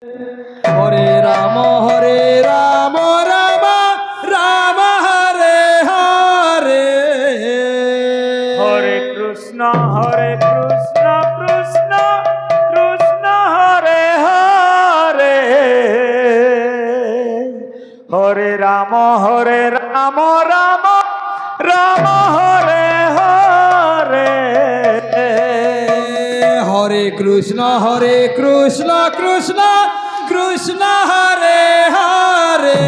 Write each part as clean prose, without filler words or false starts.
Hare Ram Ram Ram Hare Hare. Hare Krishna Krishna Krishna Hare Hare. Hare Ram Ram Ram Hare Hare. Hare Krishna Krishna Krishna Hare Hare.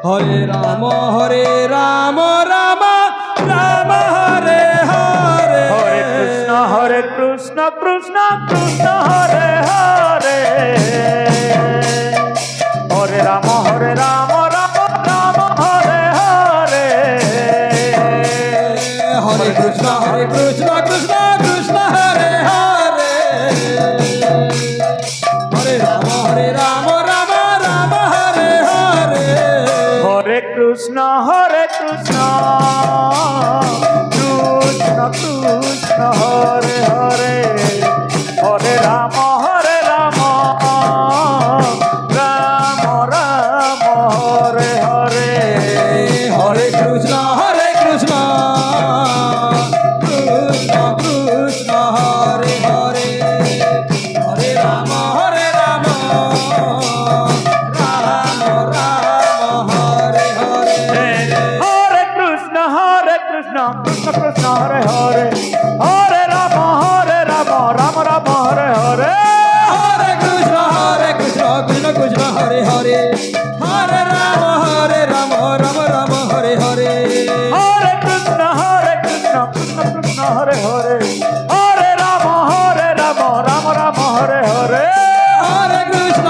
Hare Ram Ram Ram Hare Hare. Hare Krishna Krishna Krishna Hare Hare. Hare Ram Ram Ram Hare Hare. Hare Krishna Krishna Krishna Hare Hare. Hare Ram Ram Ram Hare Hare. Hare Krishna Krishna Krishna Hare Hare. Hare Ram Ram Ram Hare Hare. Hare Krishna Krishna Krishna Hare Hare. Hare Ram Ram Ram Hare Hare. Hare Krishna Krishna Krishna Hare Hare. Hare Ram Ram Ram Hare Hare. Hare Krishna Krishna Krishna Hare Hare. Hare Ram Ram Ram Hare Hare. Hare Krishna Krishna Krishna Hare Hare. Hare Ram Ram Ram Hare Hare. Hare Krishna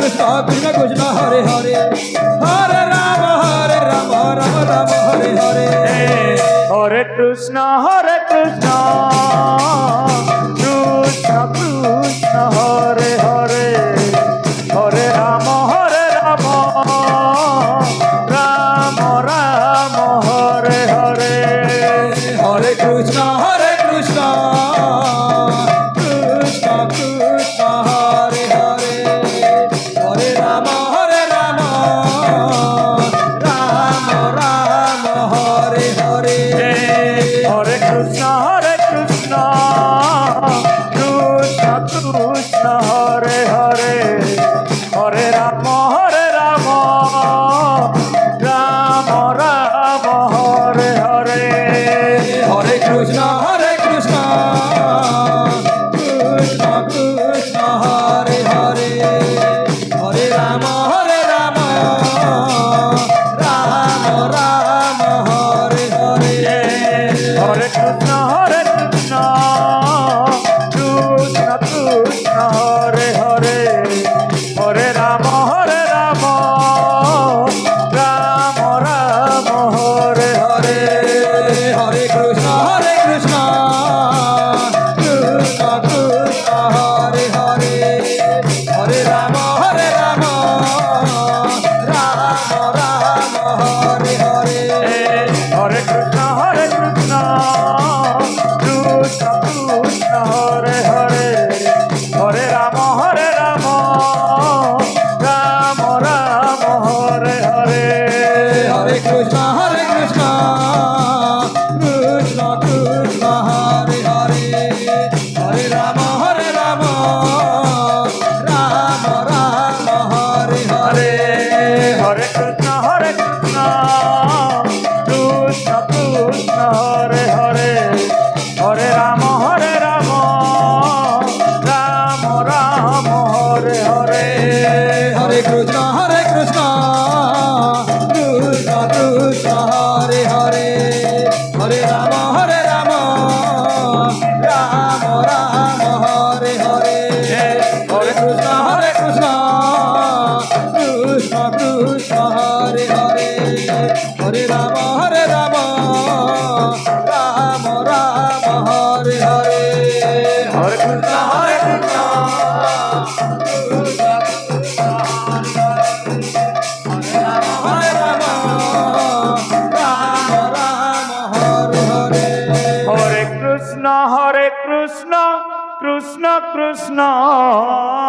Krishna Krishna Hare Hare. Hare Ram Ram Ram Hare Hare. Hare Krishna Krishna Krishna Hare Hare. Hare Ram Ram Ram Hare Hare. Hare Krishna Krishna Krishna Hare Hare. Hare Ram Ram Ram Hare Hare. Hare Krishna Krishna Krishna Hare Hare. Hare Ram Ram Ram Hare Hare. Hare Krishna Krishna Krishna Hare Hare. Hare Ram Ram Ram Hare Hare. Hare Krishna Krishna Krishna Hare Hare. Hare Ram Ram Ram Hare Hare. Hare Krishna Krishna Krishna Hare Hare. Hare Ram Ram Hare Hare. Hare Krishna Krishna Krishna Hare Hare. Hare Ram Ram Ram Hare Hare. Hare Krishna Krishna Krishna Hare Hare. Hare Ram Ram Ram Hare Hare. Hare Krishna Krishna Krishna Hare Hare. Hare Ram Ram Ram Hare Hare. Hare Krishna Krishna Krishna Hare Hare. Hare Ram Ram Ram Hare Hare. Hare Krishna Krishna Krishna Hare Hare. Hare Ram Ram Ram Hare Hare. Hare Krishna Krishna Hare Ram Ram Hare Hare. Hare Krishna Krishna Krishna Hare